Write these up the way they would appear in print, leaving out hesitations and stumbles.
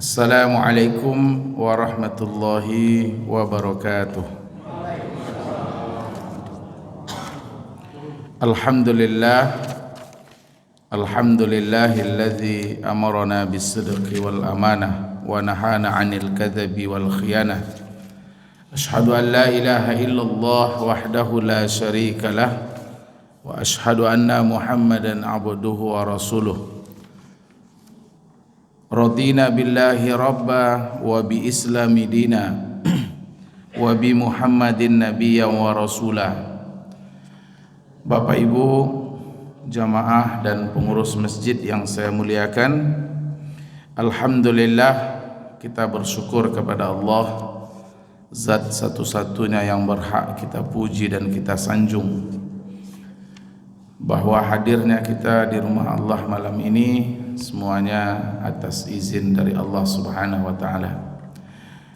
Assalamualaikum warahmatullahi wabarakatuh. Alhamdulillah, alhamdulillahilladzi amarna bis-sidqi wal amanah wa nahana 'anil kadzabi wal khiyanah. Ashhadu an la ilaha illallah wahdahu la syarika lah wa ashhadu anna Muhammadan 'abduhu wa rasuluh. Radina billahi rabba wa bi islami dina wa bi Muhammadin nabiyyan wa rasulah. Bapak Ibu jamaah dan pengurus masjid yang saya muliakan, alhamdulillah kita bersyukur kepada Allah, zat satu-satunya yang berhak kita puji dan kita sanjung, bahwa hadirnya kita di rumah Allah malam ini semuanya atas izin dari Allah Subhanahu wa taala.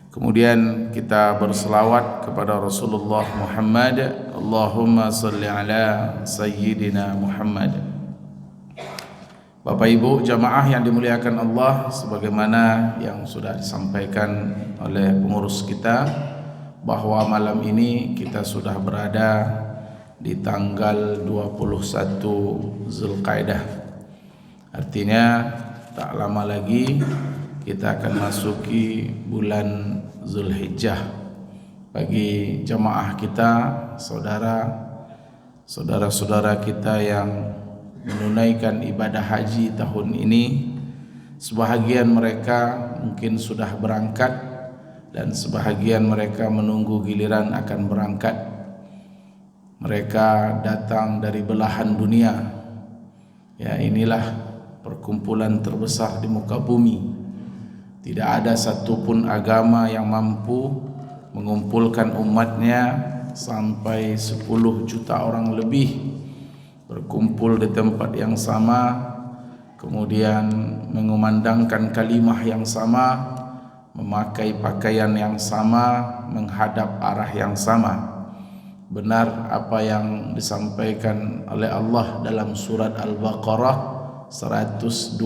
Kemudian kita berselawat kepada Rasulullah Muhammad, Allahumma salli ala sayyidina Muhammad. Bapak Ibu jamaah yang dimuliakan Allah, sebagaimana yang sudah disampaikan oleh pengurus kita, bahwa malam ini kita sudah berada di tanggal 21 Zulqa'dah. Artinya tak lama lagi kita akan masuki bulan Zulhijjah. Bagi jamaah kita, saudara-saudara kita yang menunaikan ibadah haji tahun ini, sebahagian mereka mungkin sudah berangkat dan sebahagian mereka menunggu giliran akan berangkat. Mereka datang dari belahan dunia. Ya, inilah perkumpulan terbesar di muka bumi. Tidak ada satupun agama yang mampu mengumpulkan umatnya sampai 10 juta orang lebih berkumpul di tempat yang sama, kemudian mengumandangkan kalimah yang sama, memakai pakaian yang sama, menghadap arah yang sama. Benar apa yang disampaikan oleh Allah dalam surat Al-Baqarah 125.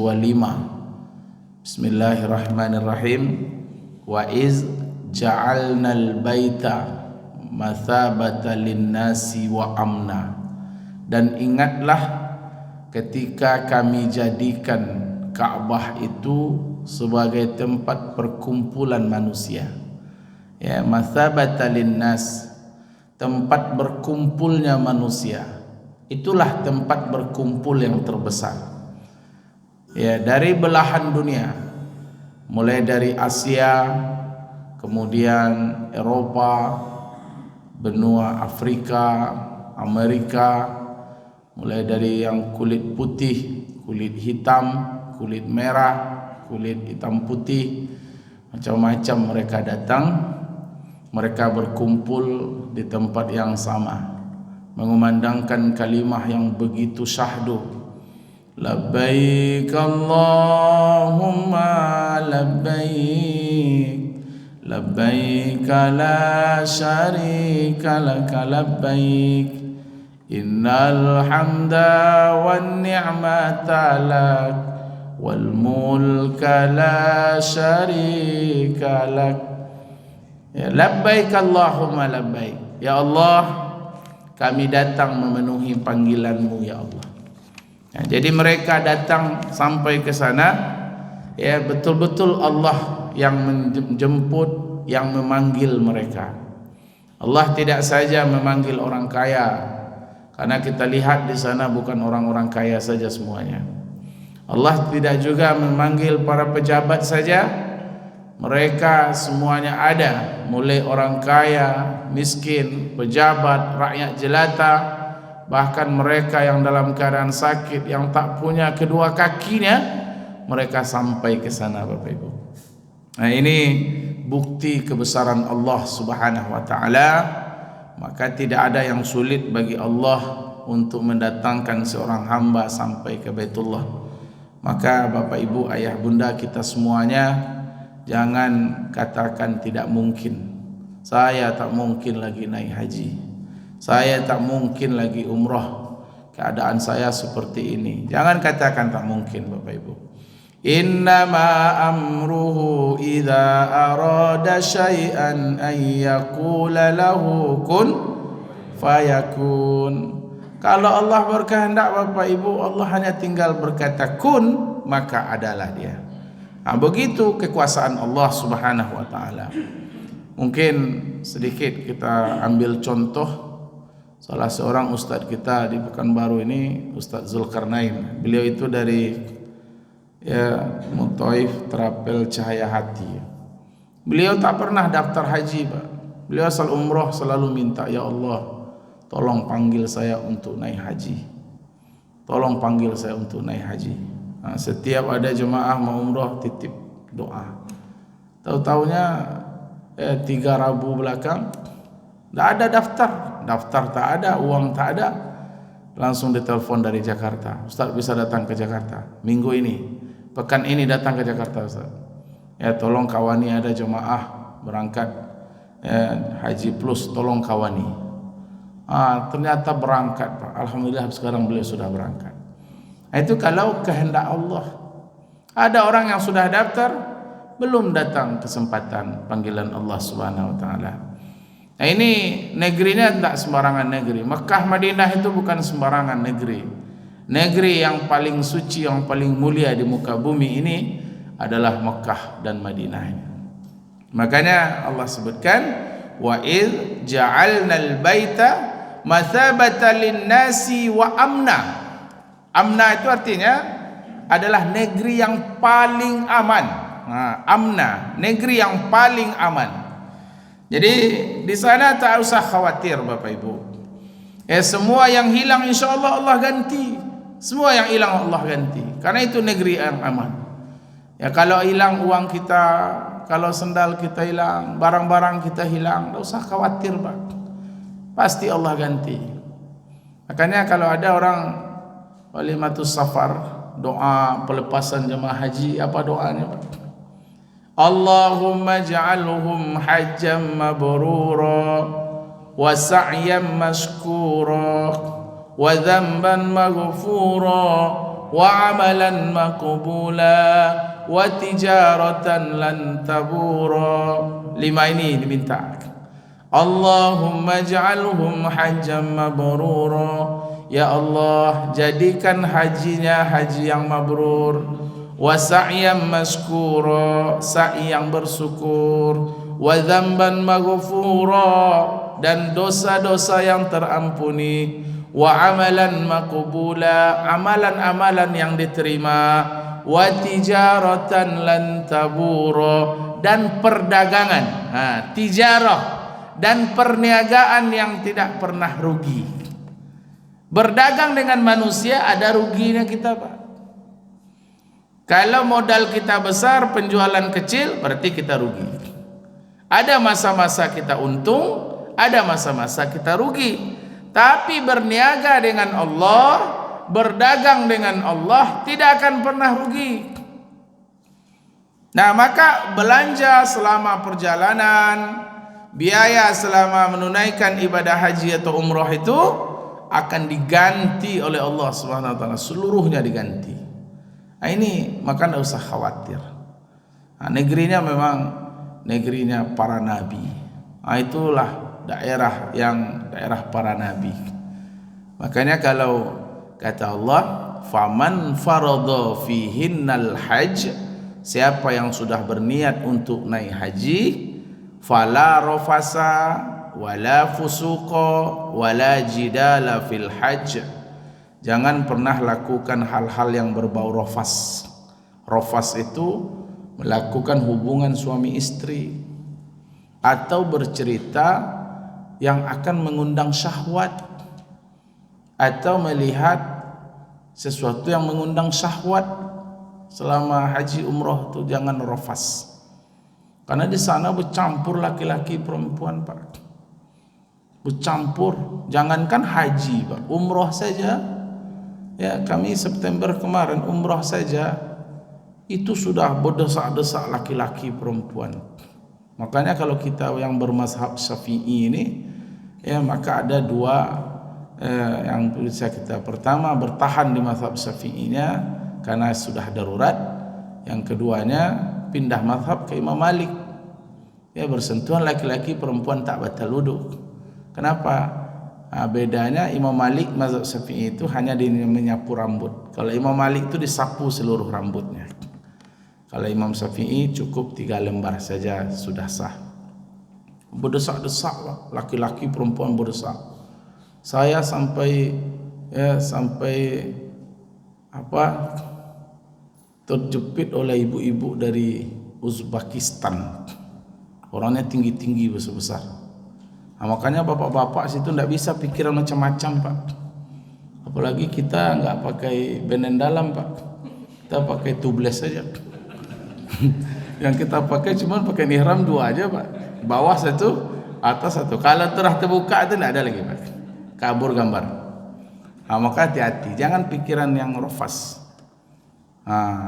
Bismillahirrahmanirrahim. Wa iz ja'alnal baita mathabatan lin-nasi wa amna. Dan ingatlah ketika kami jadikan Ka'bah itu sebagai tempat perkumpulan manusia. Ya, mathabatan lin-nas, tempat berkumpulnya manusia. Itulah tempat berkumpul yang terbesar. Ya, dari belahan dunia, mulai dari Asia, kemudian Eropa, benua Afrika, Amerika, mulai dari yang kulit putih, kulit hitam, kulit merah, kulit hitam putih, macam-macam mereka datang. Mereka berkumpul di tempat yang sama, mengumandangkan kalimah yang begitu syahdu. Labbaik Allahumma labbaik, labbaik la syarika laka labbaik, innal hamda wan ni'mata lak wal mulka la syarika lak. Ya, labbaik Allahumma labbaik, ya Allah kami datang memenuhi panggilanmu ya Allah. Ya, jadi mereka datang sampai ke sana, ya betul-betul Allah yang menjemput, yang memanggil mereka. Allah tidak saja memanggil orang kaya, karena kita lihat di sana bukan orang-orang kaya saja semuanya. Allah tidak juga memanggil para pejabat saja, mereka semuanya ada, mulai orang kaya, miskin, pejabat, rakyat jelata, bahkan mereka yang dalam keadaan sakit, yang tak punya kedua kakinya, mereka sampai ke sana Bapak Ibu. Nah, ini bukti kebesaran Allah Subhanahu wa taala. Maka tidak ada yang sulit bagi Allah untuk mendatangkan seorang hamba sampai ke Baitullah. Maka Bapak Ibu, ayah bunda kita semuanya, jangan katakan tidak mungkin. Saya tak mungkin lagi naik haji, saya tak mungkin lagi umrah, keadaan saya seperti ini. Jangan katakan tak mungkin Bapak Ibu. Innama amruhu idza arada syai'an ay yaqula lahu kun fayakun. Kalau Allah berkehendak Bapak Ibu, Allah hanya tinggal berkata kun, maka adalah dia. Begitu kekuasaan Allah Subhanahu wa taala. Mungkin sedikit kita ambil contoh salah seorang ustaz kita di Pekanbaru ini, Ustaz Zulkarnain. Beliau itu dari Mutaif Terapel Cahaya Hati. Beliau tak pernah daftar haji, Pak. Beliau asal umroh selalu minta, ya Allah, tolong panggil saya untuk naik haji. Tolong panggil saya untuk naik haji. Setiap ada jemaah mau umroh titip doa. Tahu-taunya 3 Rabu belakang tak ada daftar tak ada, uang tak ada. Langsung ditelepon dari Jakarta, Ustaz bisa datang ke Jakarta minggu ini, pekan ini datang ke Jakarta Ustaz. Ya tolong kawani, ada jemaah berangkat haji plus, tolong kawani. Ternyata berangkat Pak. Alhamdulillah sekarang beliau sudah berangkat. Itu kalau kehendak Allah. Ada orang yang sudah daftar belum datang kesempatan panggilan Allah Subhanahu wa taala. Nah, ini negerinya tidak sembarangan negeri. Mekah Madinah itu bukan sembarangan negeri. Negeri yang paling suci, yang paling mulia di muka bumi ini adalah Mekah dan Madinah. Makanya Allah sebutkan wa id ja'alnal baita mathabatan lin-nasi wa amna. Amna itu artinya adalah negeri yang paling aman. Amna, negeri yang paling aman. Jadi di sana tak usah khawatir Bapak Ibu. Semua yang hilang insya-Allah Allah ganti. Semua yang hilang Allah ganti. Karena itu negeri yang aman. Ya kalau hilang uang kita, kalau sendal kita hilang, barang-barang kita hilang, tak usah khawatir Pak. Pasti Allah ganti. Makanya kalau ada orang walimatus safar, doa pelepasan jemaah haji, apa doanya Pak? Allahumma ja'alhum hajjam mabrura wa sa'yan mashkura wa dhanban maghfura wa amalan maqbula wa tijaratan lan tabura. 5 ini diminta. Allahumma ja'alhum hajjam mabrura, ya Allah jadikan hajinya haji yang mabrur, wa sa'yan maskura, sa'i yang bersyukur, wa dzamban maghfura, dan dosa-dosa yang terampuni, wa amalan maqbula, amalan-amalan yang diterima, wa tijaratan lan tabura, dan perdagangan, tijarah dan perniagaan yang tidak pernah rugi. Berdagang dengan manusia ada ruginya kita Pak. Kalau modal kita besar, penjualan kecil, berarti kita rugi. Ada masa-masa kita untung, ada masa-masa kita rugi. Tapi berniaga dengan Allah, berdagang dengan Allah, tidak akan pernah rugi. Nah, maka belanja selama perjalanan, biaya selama menunaikan ibadah haji atau umrah itu akan diganti oleh Allah Subhanahu wa taala, seluruhnya diganti. Nah, ini maka tidak usah khawatir. Negerinya memang negerinya para nabi. Itulah daerah para nabi. Makanya kalau kata Allah, faman farada fihinnal hajj, siapa yang sudah berniat untuk naik haji, fala rafasa wala fusuqa wala jidala fil hajj. Jangan pernah lakukan hal-hal yang berbau rafas. Rafas itu melakukan hubungan suami istri atau bercerita yang akan mengundang syahwat atau melihat sesuatu yang mengundang syahwat. Selama haji umrah itu jangan rafas. Karena di sana bercampur laki-laki perempuan Pak. Bercampur, jangankan haji Pak, umrah saja. Ya, kami September kemarin umrah saja itu sudah berdesak-desak laki-laki perempuan. Makanya kalau kita yang bermazhab Syafi'i ini, ya maka ada 2 yang bisa kita. Pertama, bertahan di mazhab Syafi'inya karena sudah darurat. Yang keduanya pindah mazhab ke Imam Malik. Ya, bersentuhan laki-laki perempuan tak batal wudu. Kenapa? Bedanya Imam Malik mazhab Syafi'i itu hanya menyapu rambut. Kalau Imam Malik itu disapu seluruh rambutnya. Kalau Imam Syafi'i cukup 3 lembar saja sudah sah. Berdesak-desak lah, laki-laki perempuan berdesak. Saya sampai terjepit oleh ibu-ibu dari Uzbekistan. Orangnya tinggi-tinggi besar-besar. Makanya bapak-bapak situ tidak bisa pikiran macam-macam, Pak. Apalagi kita nggak pakai benen dalam, Pak. Kita pakai tubeless saja. Yang kita pakai cuma pakai ihram 2 aja, Pak. Bawah 1, atas 1. Kalau terah terbuka itu tidak ada lagi, Pak. Kabur gambar. Maka hati-hati, jangan pikiran yang rofas.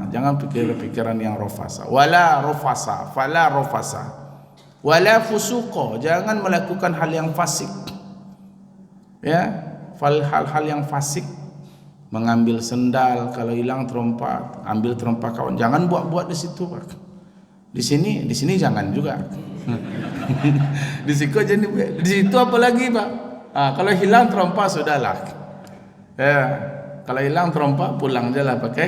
Jangan pikiran yang rofasa. Wala rofasa, fala rofasa. Wala fusuqa, jangan melakukan hal yang fasik. Ya, hal-hal yang fasik. Mengambil sendal, kalau hilang terompak, ambil terompak kawan. Jangan buat-buat di situ, Pak. Di sini jangan juga. Di situ apalagi, Pak. Kalau hilang terompak sudahlah. Ya, kalau hilang terompak pulang aja lah pakai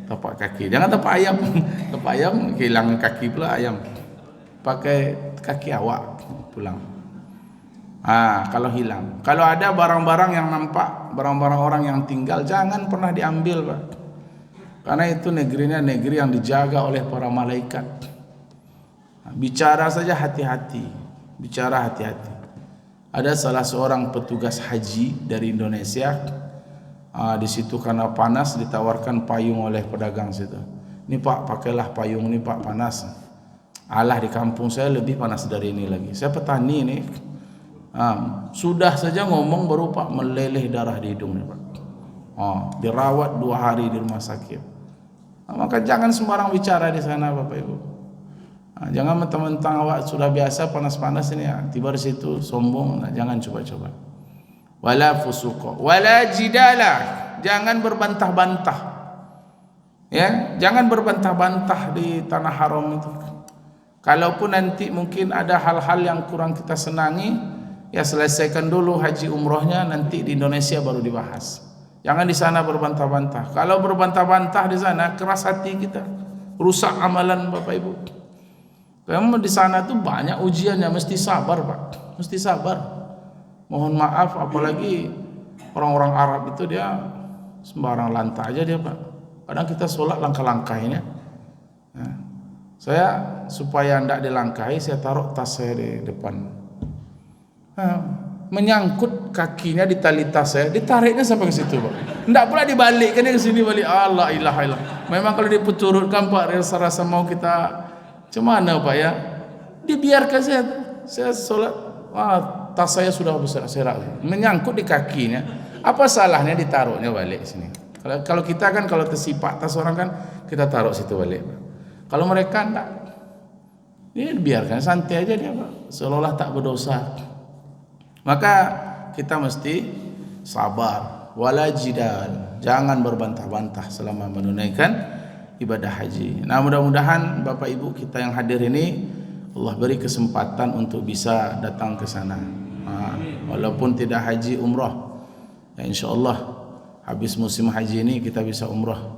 tapak kaki. Jangan tapak ayam. Tapak ayam hilang kaki pula ayam. Pakai kaki awak pulang. Kalau hilang. Kalau ada barang-barang yang nampak, barang-barang orang yang tinggal, jangan pernah diambil, Pak. Karena itu negerinya negeri yang dijaga oleh para malaikat. Bicara saja hati-hati. Bicara hati-hati. Ada salah seorang petugas haji dari Indonesia. Di situ karena panas ditawarkan payung oleh pedagang situ. Ini Pak, pakailah payung ini Pak, panas. Alah, di kampung saya lebih panas dari ini lagi. Saya petani ini. Sudah saja ngomong baru Pak meleleh darah di hidungnya, Pak. Dirawat 2 hari di rumah sakit. Maka jangan sembarang bicara di sana, Bapak Ibu. Jangan mentang-mentang awak sudah biasa panas-panas ini tiba di situ sombong. Jangan coba-coba. Wala fusuqa, wala jidala, jangan berbantah-bantah. Ya, jangan berbantah-bantah di tanah haram itu. Kalaupun nanti mungkin ada hal-hal yang kurang kita senangi, ya selesaikan dulu haji umrohnya, nanti di Indonesia baru dibahas. Jangan di sana berbantah-bantah. Kalau berbantah-bantah di sana keras hati kita, rusak amalan, Bapak Ibu. Kamu di sana tuh banyak ujiannya, mesti sabar, Pak. Mesti sabar. Mohon maaf, apalagi orang-orang Arab itu dia sembarang lantah aja dia, Pak. Kadang kita sholat langkah-langkahnya. Saya supaya tidak dilangkahi, saya taruh tas saya di depan. Menyangkut kakinya di tali tas saya, ditariknya sampai ke situ, Pak. Tidak pula dibalikkan ke sini balik. Allah ilaha illallah. Memang kalau diputurutkan, Pak, rasa-rasa mau kita cemana, Pak, ya? Dibiarkan saya sholat. Tas saya sudah berserak-serak. Menyangkut di kakinya. Apa salahnya ditaruhnya balik sini? Kalau kita kan kalau tersipak tas orang kan kita taruh situ balik. Kalau mereka enggak, ini biarkan santai aja dia, Pak. Seolah-olah tak berdosa. Maka kita mesti sabar, wala jidal, jangan berbantah-bantah selama menunaikan ibadah haji. Nah, mudah-mudahan Bapak Ibu kita yang hadir ini Allah beri kesempatan untuk bisa datang ke sana. Walaupun tidak haji umrah, ya insyaallah habis musim haji ini kita bisa umrah.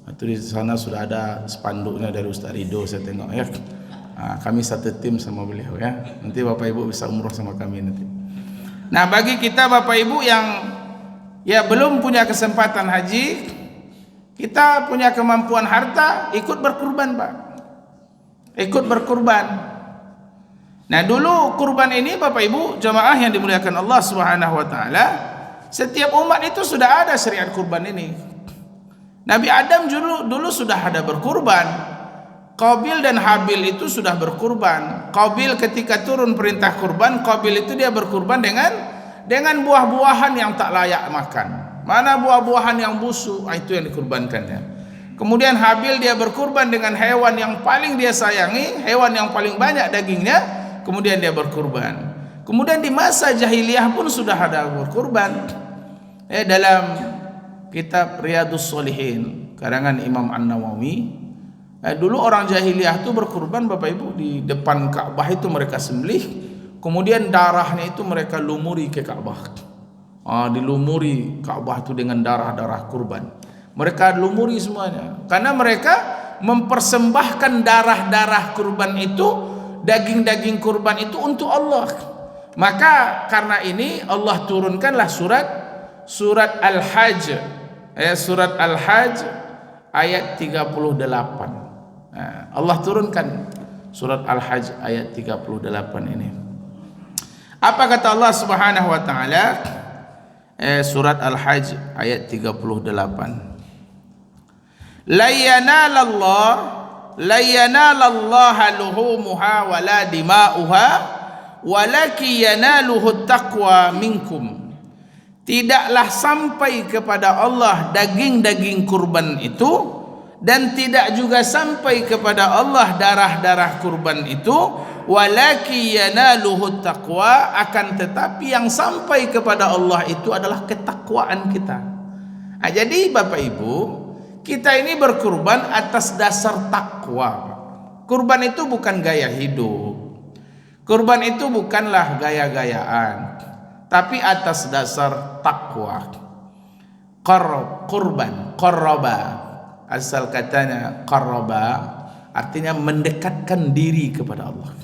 Itu di sana sudah ada spanduknya dari Ustaz Ridho, saya tengok ya. Kami satu tim sama beliau ya. Nanti Bapak Ibu bisa umrah sama kami nanti. Nah, bagi kita Bapak Ibu yang ya belum punya kesempatan haji, kita punya kemampuan harta, ikut berkurban, Pak. Ikut berkurban. Nah, dulu kurban ini Bapak Ibu jamaah yang dimuliakan Allah Subhanahu wa taala, setiap umat itu sudah ada syariat kurban ini. Nabi Adam dulu sudah ada berkurban. Qabil dan Habil itu sudah berkurban. Qabil ketika turun perintah kurban, Qabil itu dia berkurban dengan buah-buahan yang tak layak makan. Mana buah-buahan yang busuk, itu yang dikurbankannya. Kemudian Habil dia berkurban dengan hewan yang paling dia sayangi, hewan yang paling banyak dagingnya, kemudian dia berkurban. Kemudian di masa jahiliyah pun sudah ada berkurban. Dalam kitab Riyadhus Shalihin karangan Imam An-Nawawi, Dulu orang jahiliyah itu berkurban Bapak Ibu di depan Ka'bah itu mereka sembelih, kemudian darahnya itu mereka lumuri ke Ka'bah. Dilumuri Ka'bah itu dengan darah-darah kurban. Mereka lumuri semuanya karena mereka mempersembahkan darah-darah kurban itu, daging-daging kurban itu untuk Allah. Maka karena ini Allah turunkanlah surat Al-Hajj, surat Al-Hajj ayat 38. Allah turunkan surat Al-Hajj ayat 38 ini. Apa kata Allah Subhanahu wa taala? Surat Al-Hajj ayat 38. La yanalallaha luhumuha wala dima'uha walaki yanaluhu taqwa minkum. Tidaklah sampai kepada Allah daging-daging kurban itu, dan tidak juga sampai kepada Allah darah-darah kurban itu, walaki yanaluhu taqwa, akan tetapi yang sampai kepada Allah itu adalah ketakwaan kita. Jadi Bapak Ibu, kita ini berkurban atas dasar takwa. Kurban itu bukan gaya hidup, kurban itu bukanlah gaya-gayaan, tapi atas dasar takwa. Kurban, qarraba, asal katanya qarraba, artinya mendekatkan diri kepada Allah.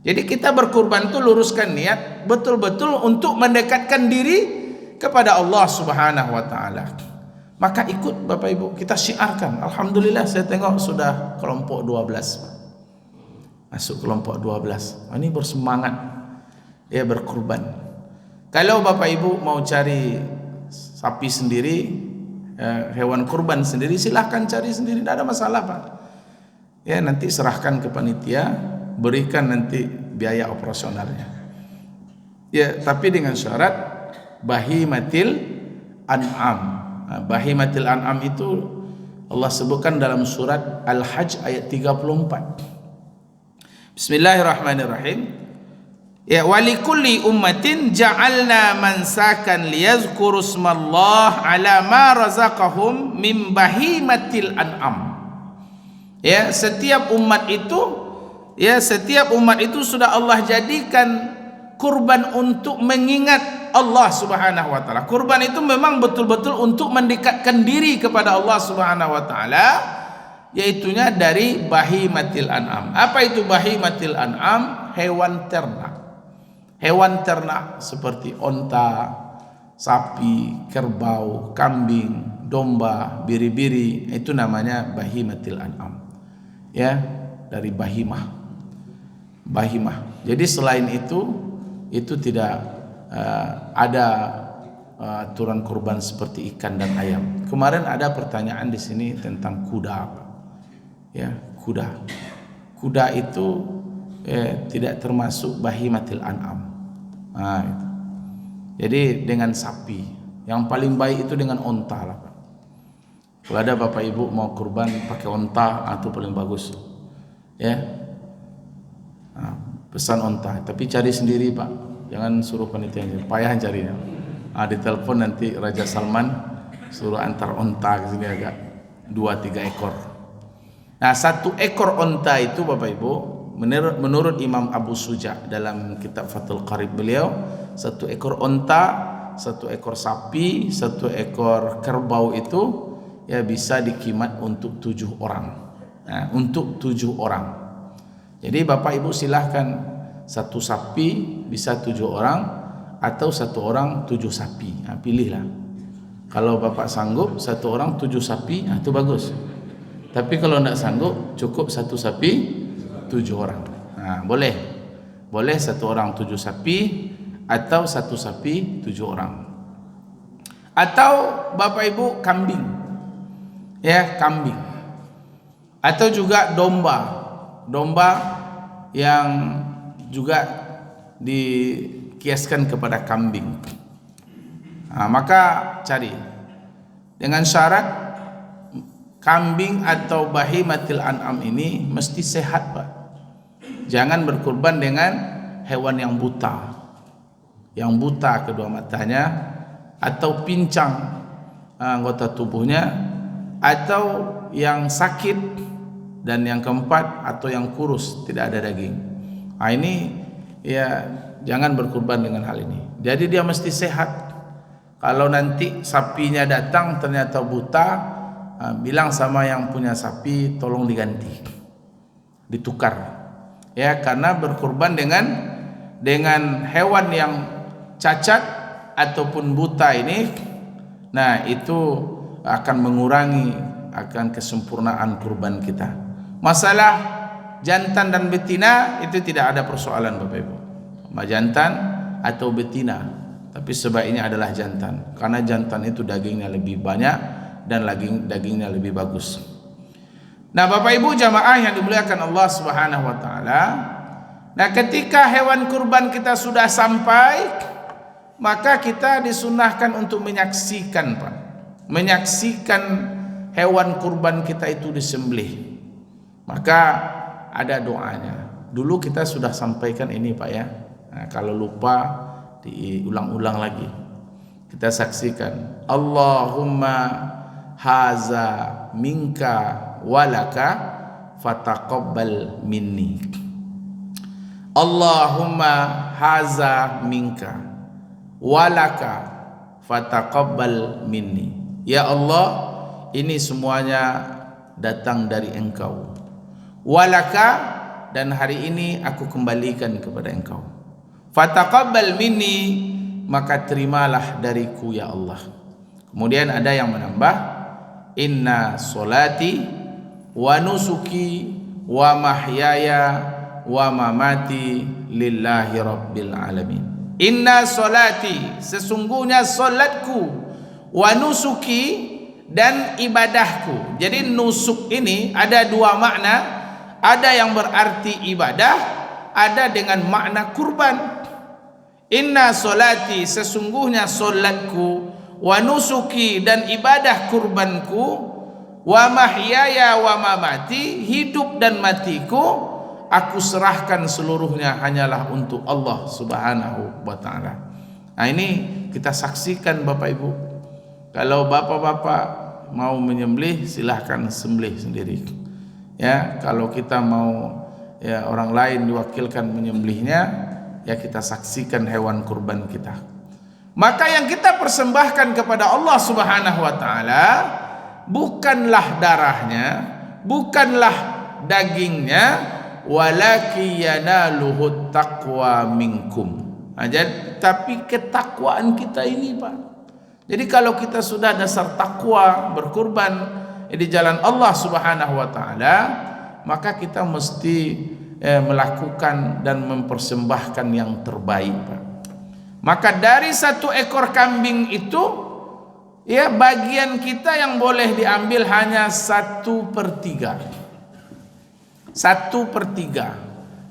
Jadi kita berkurban itu luruskan niat betul-betul untuk mendekatkan diri kepada Allah Subhanahu wa taala. Maka ikut Bapak Ibu, kita syiarkan. Alhamdulillah saya tengok sudah kelompok 12. Masuk kelompok 12. Ini bersemangat ya berkurban. Kalau Bapak Ibu mau cari sapi sendiri, hewan kurban sendiri, silahkan cari sendiri, tidak ada masalah Pak. Ya nanti serahkan ke panitia, berikan nanti biaya operasionalnya. Ya tapi dengan syarat bahimatil an'am. Bahimatil an'am itu Allah sebutkan dalam surat Al-Hajj ayat 34. Bismillahirrahmanirrahim. Ya walikulli ummatin ja'alna mansakan liyazkuru ismallah ala ma razaqahum min bahimatil an'am. Ya setiap umat itu sudah Allah jadikan kurban untuk mengingat Allah Subhanahu wa taala. Kurban itu memang betul-betul untuk mendekatkan diri kepada Allah Subhanahu wa taala, yaitunya dari bahimatil an'am. Apa itu bahimatil an'am? Hewan ternak. Hewan ternak seperti onta, sapi, kerbau, kambing, domba, biri-biri, itu namanya bahimatil an'am. Ya, dari bahimah. Jadi selain itu tidak ada aturan kurban seperti ikan dan ayam. Kemarin ada pertanyaan di sini tentang kuda. Ya, kuda. Kuda itu tidak termasuk bahimatil an'am. Itu. Jadi dengan sapi, yang paling baik itu dengan onta lah Pak. Kalau ada Bapak Ibu mau kurban pakai onta, itu paling bagus. Ya, pesan onta, tapi cari sendiri Pak. Jangan suruh panitia, payah carinya. Ditelepon nanti Raja Salman suruh antar onta ke sini agak 2-3 ekor. Nah, 1 ekor onta itu Bapak Ibu, menurut Imam Abu Suja dalam kitab Fathul Qarib beliau, 1 ekor onta, 1 ekor sapi, 1 ekor kerbau itu ya bisa dikimat untuk 7 orang. Nah, untuk 7 orang. Jadi Bapak Ibu silahkan, 1 sapi bisa 7 orang atau 1 orang 7 sapi. Pilihlah. Kalau Bapak sanggup 1 orang 7 sapi, itu bagus. Tapi kalau tidak sanggup, cukup 1 sapi 7 orang. Boleh 1 orang 7 sapi atau 1 sapi 7 orang. Atau Bapak Ibu kambing. Ya, kambing. Atau juga domba yang juga dikiaskan kepada kambing. Maka cari dengan syarat kambing atau bahimatil an'am ini mesti sehat Pak. Jangan berkurban dengan hewan yang buta, kedua matanya, atau pincang anggota tubuhnya, atau yang sakit, dan yang keempat atau yang kurus tidak ada daging. Ini ya jangan berkurban dengan hal ini. Jadi dia mesti sehat. Kalau nanti sapinya datang ternyata buta, bilang sama yang punya sapi tolong diganti, ditukar. Ya, karena berkurban dengan hewan yang cacat ataupun buta ini, nah itu akan mengurangi akan kesempurnaan kurban kita. Masalah jantan dan betina itu tidak ada persoalan Bapak Ibu. Jantan atau betina, tapi sebaiknya adalah jantan, karena jantan itu dagingnya lebih banyak dan dagingnya lebih bagus. Nah Bapak Ibu jamaah yang dimuliakan Allah Subhanahu wa taala, nah ketika hewan kurban kita sudah sampai, maka kita disunahkan untuk menyaksikan Pak, menyaksikan hewan kurban kita itu disembelih. Maka ada doanya. Dulu kita sudah sampaikan ini Pak ya. Nah, kalau lupa diulang-ulang lagi. Kita saksikan. Allahumma haza minka walaka fataqabbal minni. Allahumma haza minka walaka fataqabbal minni. Ya Allah, ini semuanya datang dari Engkau. Walaka, dan hari ini aku kembalikan kepada Engkau. Fataqabbal minni, maka terimalah dariku ya Allah. Kemudian ada yang menambah, inna solati wa nusuki wa mahyaya wa mamati lillahi rabbil alamin. Inna solati, sesungguhnya solatku, wa nusuki, dan ibadahku. Jadi nusuk ini ada dua makna, ada yang berarti ibadah, ada dengan makna kurban. Inna solati, sesungguhnya solatku, wa nusuki, dan ibadah kurbanku, wa mahyaya wa mamati, hidup dan matiku, aku serahkan seluruhnya hanyalah untuk Allah Subhanahu wa taala. Nah ini kita saksikan Bapak Ibu. Kalau bapak-bapak mau menyembelih silahkan sembelih sendiri. Ya, kalau kita mau ya orang lain diwakilkan menyembelihnya, ya kita saksikan hewan kurban kita. Maka yang kita persembahkan kepada Allah Subhanahu wa taala bukanlah darahnya, bukanlah dagingnya, walaki yanaluhut taqwa minkum. Tapi ketakwaan kita ini Pak. Jadi kalau kita sudah dasar takwa berkurban di jalan Allah Subhanahu wa taala, maka kita mesti melakukan dan mempersembahkan yang terbaik, Pak. Maka dari satu ekor kambing itu, ya bagian kita yang boleh diambil hanya 1/3. 1/3.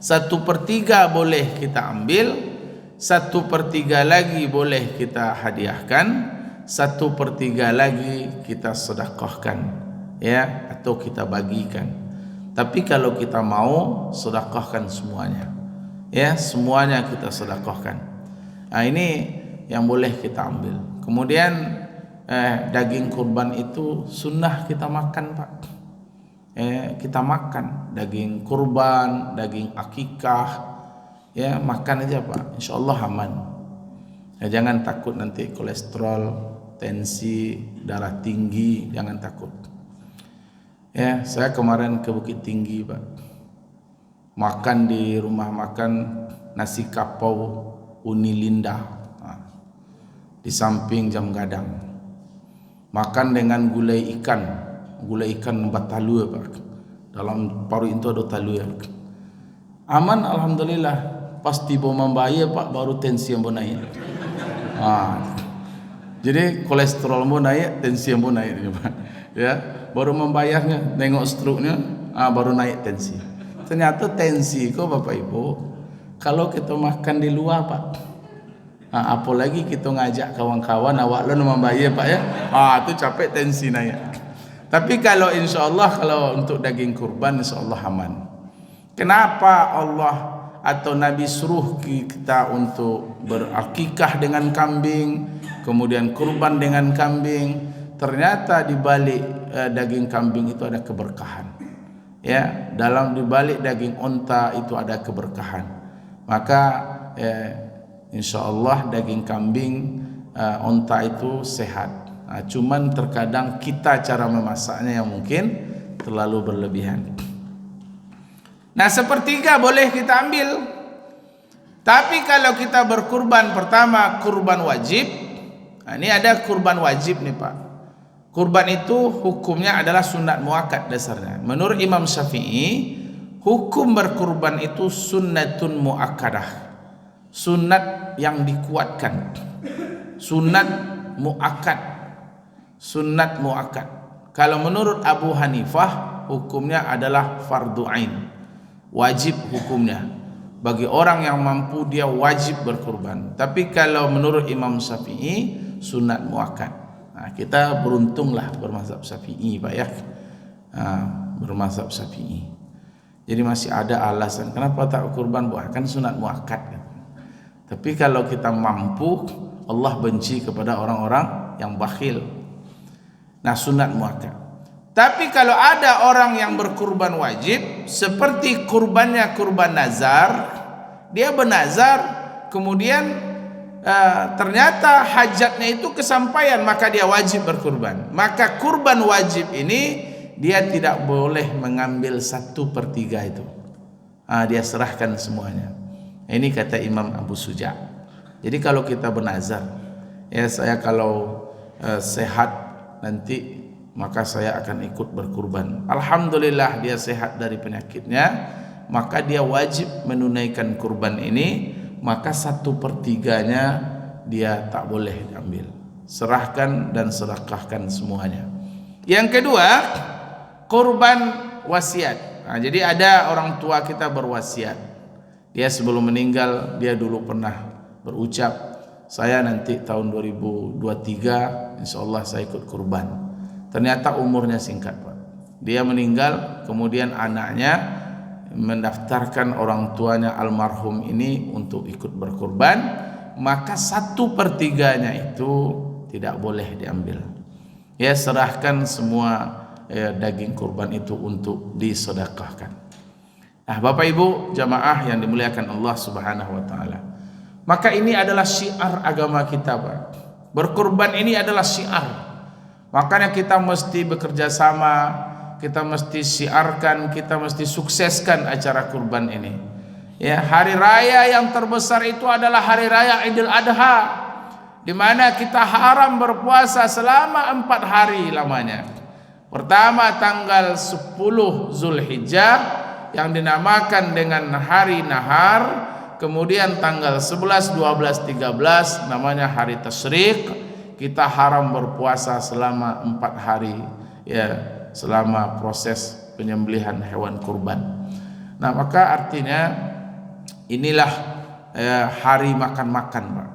1/3 boleh kita ambil, 1/3 lagi boleh kita hadiahkan, 1/3 lagi kita sedekahkan, ya, atau kita bagikan. Tapi kalau kita mau sedekahkan semuanya, ya, semuanya kita sedekahkan. Nah ini yang boleh kita ambil. Kemudian daging kurban itu sunnah kita makan Pak. Kita makan daging kurban, daging akikah, ya makan aja Pak, insya Allah aman. Ya, jangan takut nanti kolesterol, tensi, darah tinggi, jangan takut. Ya, saya kemarin ke Bukit Tinggi Pak, makan di rumah makan nasi kapau Unilinda, di samping Jam Gadang, makan dengan gulai ikan batalu Pak, dalam paru itu ada talu ya. Aman alhamdulillah. Pas tiba membayar Pak baru tensi yang naik. Jadi kolesterol mau naik, tensi yang mau naik Pak. Ya, baru membayarnya, nengok struknya, baru naik tensi. Ternyata tensi kok Bapak Ibu, kalau kita makan di luar Pak, apalagi kita ngajak kawan-kawan, awak lo membayar Pak ya, itu capek tensi naik. Tapi kalau insya Allah kalau untuk daging kurban insya Allah aman. Kenapa Allah atau Nabi suruh kita untuk berakikah dengan kambing, kemudian kurban dengan kambing? Ternyata di balik daging kambing itu ada keberkahan. ya, dalam dibalik daging unta itu ada keberkahan. Maka insyaallah daging kambing unta itu sehat. Cuman terkadang kita cara memasaknya yang mungkin terlalu berlebihan. Nah, sepertiga boleh kita ambil. Tapi kalau kita berkurban, pertama kurban wajib. Ini ada kurban wajib nih Pak. Kurban itu hukumnya adalah sunat muakkad dasarnya. Menurut Imam Syafi'i, hukum berkurban itu sunnatun muakkadah, sunat yang dikuatkan, sunat muakkad, sunat muakkad. Kalau menurut Abu Hanifah, hukumnya adalah fardu ain, wajib hukumnya. Bagi orang yang mampu dia wajib berkurban. Tapi kalau menurut Imam Syafi'i, sunat muakkad. Kita beruntunglah bermazhab Syafi'i Pak ya. Bermazhab Syafi'i. Jadi masih ada alasan kenapa tak kurban, kan sunat muakkad kan. Tapi kalau kita mampu, Allah benci kepada orang-orang yang bakhil. Nah, sunat muakkad. Tapi kalau ada orang yang berkurban wajib, seperti kurbannya kurban nazar, dia bernazar, kemudian ternyata hajatnya itu kesampaian, maka dia wajib berkurban. Maka kurban wajib ini dia tidak boleh mengambil 1/3 itu. Dia serahkan semuanya. Ini kata Imam Abu Suja. Jadi kalau kita bernazar, ya saya kalau sehat nanti maka saya akan ikut berkurban. Alhamdulillah dia sehat dari penyakitnya, maka dia wajib menunaikan kurban ini. Maka 1/3-nya dia tak boleh ambil. Serahkan dan sedekahkan semuanya. Yang kedua, kurban wasiat. Jadi ada orang tua kita berwasiat. Dia sebelum meninggal, dia dulu pernah berucap, saya nanti tahun 2023 insyaallah saya ikut kurban. Ternyata umurnya singkat Pak. Dia meninggal, kemudian anaknya mendaftarkan orang tuanya almarhum ini untuk ikut berkurban, maka 1/3-nya itu tidak boleh diambil. Ya, serahkan semua daging kurban itu untuk disedekahkan. Nah, Bapak Ibu jamaah yang dimuliakan Allah Subhanahu wa taala. Maka ini adalah syiar agama kita, Pak. Berkurban ini adalah syiar. Makanya kita mesti bekerja sama, kita mesti syiarkan, kita mesti sukseskan acara kurban ini. Ya, hari raya yang terbesar itu adalah hari raya Idul Adha, di mana kita haram berpuasa selama 4 hari lamanya. Pertama tanggal 10 Zulhijjah yang dinamakan dengan hari nahar, kemudian tanggal 11, 12, 13 namanya hari tasyrik. Kita haram berpuasa selama 4 hari, ya, selama proses penyembelihan hewan kurban. Nah, maka artinya inilah hari makan-makan, Pak.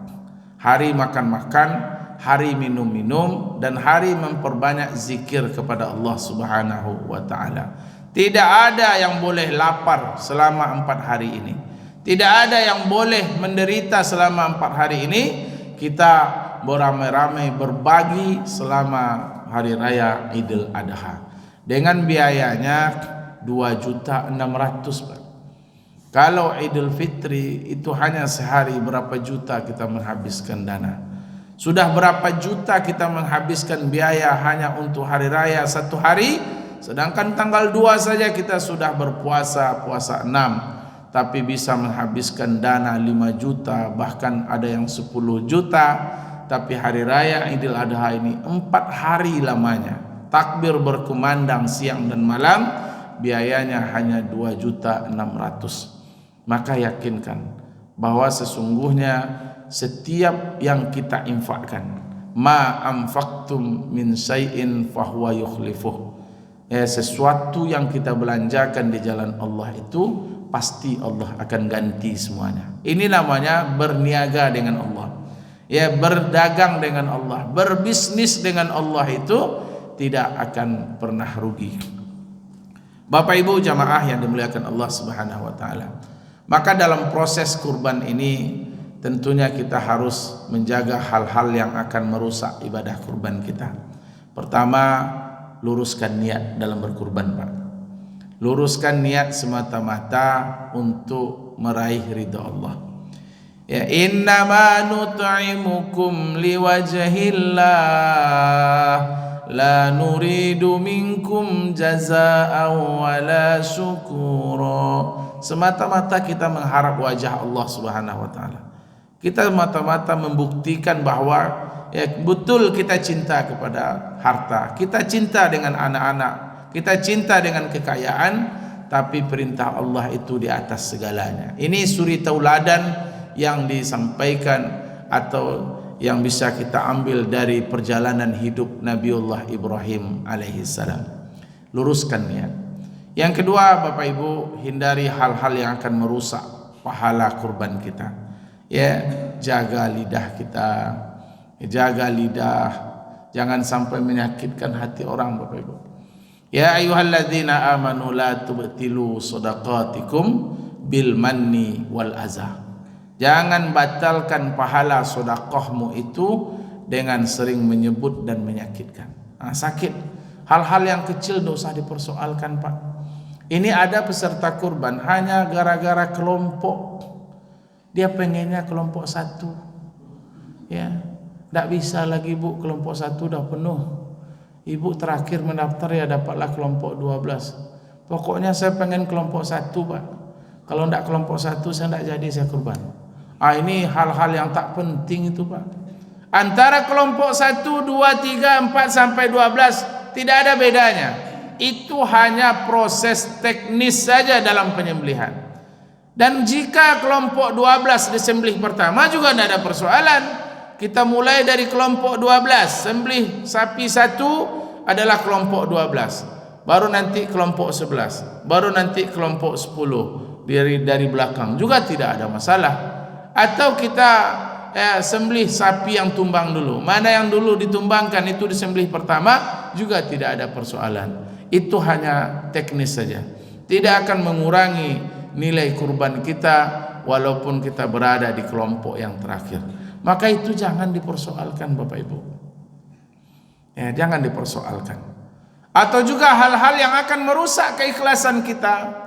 Hari makan-makan, hari minum-minum, dan hari memperbanyak zikir kepada Allah Subhanahu wa taala. Tidak ada yang boleh lapar selama 4 hari ini. Tidak ada yang boleh menderita selama 4 hari ini. Kita beramai-ramai berbagi selama hari raya Idul Adha dengan biayanya 2.600.000 Pak. Kalau Idul Fitri itu hanya sehari berapa juta kita menghabiskan dana. Sudah berapa juta kita menghabiskan biaya hanya untuk hari raya 1 hari, sedangkan tanggal 2 saja kita sudah berpuasa, puasa 6, tapi bisa menghabiskan dana 5 juta, bahkan ada yang 10 juta. Tapi hari raya Idul Adha ini 4 hari lamanya, takbir berkumandang siang dan malam, biayanya hanya 2.600.000. Maka yakinkan bahwa sesungguhnya setiap yang kita infakkan, ma anfaqtum min syai'in fahuwa yukhlifuh, sesuatu yang kita belanjakan di jalan Allah itu pasti Allah akan ganti semuanya. Ini namanya berniaga dengan Allah. Ya, berdagang dengan Allah, berbisnis dengan Allah itu tidak akan pernah rugi. Bapak Ibu jamaah yang dimuliakan Allah Subhanahu wa taala. Maka dalam proses kurban ini tentunya kita harus menjaga hal-hal yang akan merusak ibadah kurban kita. Pertama, luruskan niat dalam berkurban, Pak. Luruskan niat semata-mata untuk meraih ridha Allah. Ya, innama nut'imukum liwajhillah la nuridu minkum jazaa'an wala syukura. Semata-mata kita mengharap wajah Allah Subhanahu wa taala. Kita mata-mata membuktikan bahwa ya, betul kita cinta kepada harta, kita cinta dengan anak-anak, kita cinta dengan kekayaan, tapi perintah Allah itu di atas segalanya. Ini suri tauladan yang disampaikan atau yang bisa kita ambil dari perjalanan hidup Nabiullah Ibrahim alaihissalam. Luruskan niat. Yang kedua, Bapak Ibu, hindari hal-hal yang akan merusak pahala kurban kita. Ya, jaga lidah kita, jaga lidah, jangan sampai menyakitkan hati orang, Bapak Ibu. Ya ayyuhalladzina amanu la tubtilu shadaqatikum bil manni wal azah. Jangan batalkan pahala sedekahmu itu dengan sering menyebut dan menyakitkan. Sakit. Hal-hal yang kecil tidak usah dipersoalkan, Pak. Ini ada peserta kurban hanya gara-gara kelompok. Dia pengennya kelompok satu. Ya, tidak bisa lagi Bu, kelompok satu dah penuh. Ibu terakhir mendaftar ya dapatlah kelompok 12. Pokoknya saya pengen kelompok satu, Pak. Kalau tidak kelompok satu saya tidak jadi saya kurban. Ini hal-hal yang tak penting itu, Pak. Antara kelompok 1, 2, 3, 4 sampai 12 tidak ada bedanya. Itu hanya proses teknis saja dalam penyembelihan. Dan jika kelompok 12 disembelih pertama juga tidak ada persoalan. Kita mulai dari kelompok 12, sembelih sapi 1 adalah kelompok 12. Baru nanti kelompok 11, baru nanti kelompok 10 dari belakang juga tidak ada masalah. Atau kita sembelih sapi yang tumbang dulu, mana yang dulu ditumbangkan itu disembelih pertama juga tidak ada persoalan. Itu hanya teknis saja, tidak akan mengurangi nilai kurban kita walaupun kita berada di kelompok yang terakhir. Maka itu jangan dipersoalkan, Bapak Ibu. Ya, jangan dipersoalkan. Atau juga hal-hal yang akan merusak keikhlasan kita.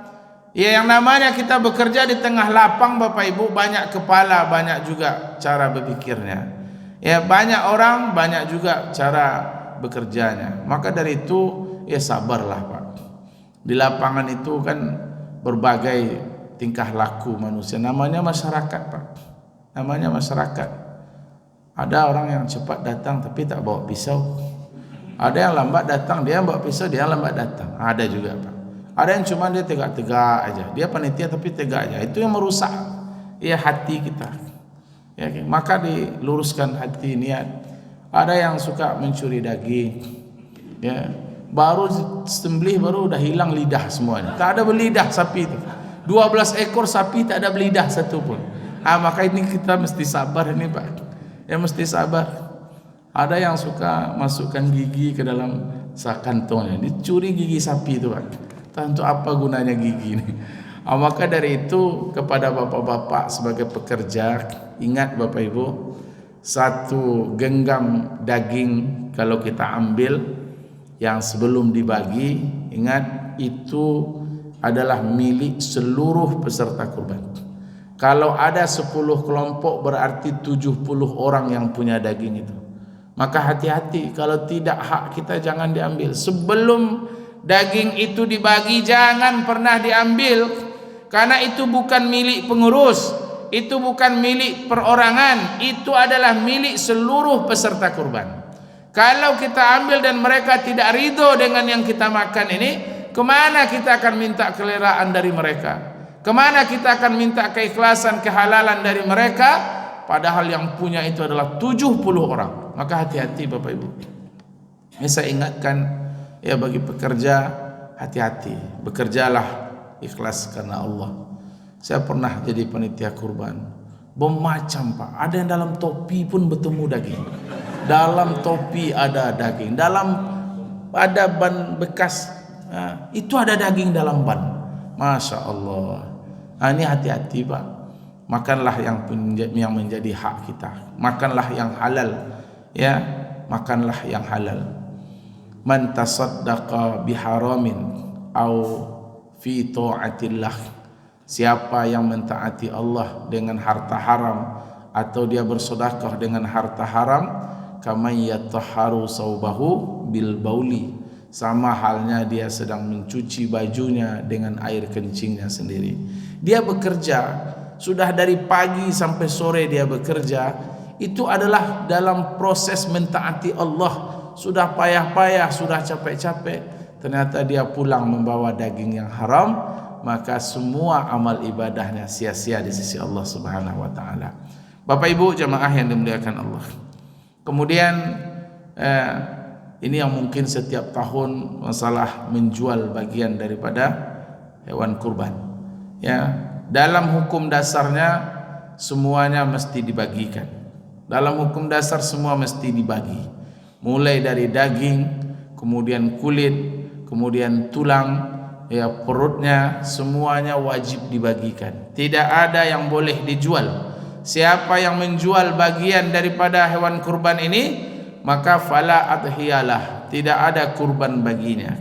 Ya, yang namanya kita bekerja di tengah lapang, Bapak Ibu, banyak kepala, banyak juga cara berpikirnya. Ya, banyak orang, banyak juga cara bekerjanya. Maka dari itu, ya sabarlah, Pak. Di lapangan itu kan berbagai tingkah laku manusia. Namanya masyarakat, Pak. Namanya masyarakat. Ada orang yang cepat datang tapi tak bawa pisau. Ada yang lambat datang, dia bawa pisau, dia lambat datang. Ada juga, Pak. Ada yang cuma dia tegak-tegak aja. Dia panitia tapi tegak aja. Itu yang merusak ya hati kita. Ya, maka diluruskan hati niat. Ada yang suka mencuri daging. Ya, baru sembelih baru udah hilang lidah semuanya. Tak ada belidah sapi itu. 12 ekor sapi tak ada belidah satu pun. Maka ini kita mesti sabar ini, Pak. Ya mesti sabar. Ada yang suka masukkan gigi ke dalam kantongnya. Dicuri gigi sapi itu, Pak. Untuk apa gunanya gigi ini? Maka dari itu kepada bapak-bapak sebagai pekerja, ingat Bapak Ibu, satu genggam daging kalau kita ambil yang sebelum dibagi, ingat itu adalah milik seluruh peserta kurban. Kalau ada 10 kelompok berarti 70 orang yang punya daging itu. Maka hati-hati, kalau tidak hak kita jangan diambil. Sebelum daging itu dibagi jangan pernah diambil, karena itu bukan milik pengurus, itu bukan milik perorangan, itu adalah milik seluruh peserta kurban. Kalau kita ambil dan mereka tidak ridho dengan yang kita makan ini, kemana kita akan minta keleraan dari mereka? Kemana kita akan minta keikhlasan, kehalalan dari mereka? Padahal yang punya itu adalah 70 orang. Maka hati-hati Bapak Ibu. Ini saya ingatkan ya bagi pekerja, hati-hati, bekerjalah ikhlas karena Allah. Saya pernah jadi panitia kurban, bermacam Pak. Ada yang dalam topi pun bertemu daging. Dalam topi ada daging, dalam ada ban bekas itu ada daging dalam ban. Masya Allah. Ini hati-hati Pak. Makanlah yang menjadi hak kita. Makanlah yang halal, ya. Makanlah yang halal. Man tasaddaqa biharamin au fi ta'atillah. Siapa yang mentaati Allah dengan harta haram atau dia bersedekah dengan harta haram, kama yatahharu saubahu bil bauli, sama halnya dia sedang mencuci bajunya dengan air kencingnya sendiri. Dia bekerja sudah dari pagi sampai sore, dia bekerja, itu adalah dalam proses mentaati Allah. Sudah payah-payah, sudah capek-capek, ternyata dia pulang membawa daging yang haram, maka semua amal ibadahnya sia-sia di sisi Allah Subhanahu wa taala. Bapak Ibu jamaah yang dimuliakan Allah. Kemudian ini yang mungkin setiap tahun masalah menjual bagian daripada hewan kurban. Ya, dalam hukum dasarnya semuanya mesti dibagikan. Dalam hukum dasar semua mesti dibagi. Mulai dari daging, kemudian kulit, kemudian tulang, ya perutnya, semuanya wajib dibagikan. Tidak ada yang boleh dijual. Siapa yang menjual bagian daripada hewan kurban ini, maka fala adhiyalah, tidak ada kurban baginya.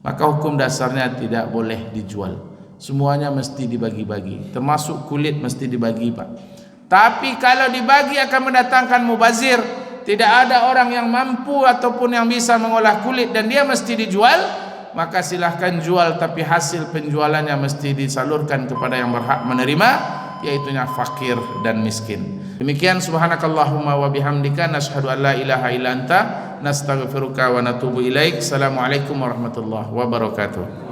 Maka hukum dasarnya tidak boleh dijual. Semuanya mesti dibagi-bagi, termasuk kulit mesti dibagi, Pak. Tapi kalau dibagi akan mendatangkan mubazir. Tidak ada orang yang mampu ataupun yang bisa mengolah kulit dan dia mesti dijual, maka silahkan jual, tapi hasil penjualannya mesti disalurkan kepada yang berhak menerima, yaitunya fakir dan miskin. Demikian, subhanakallahumma wa bihamdika nashhadu an la ilaha illa anta nastaghfiruka wa natubu ilaik. Assalamualaikum warahmatullahi wabarakatuh.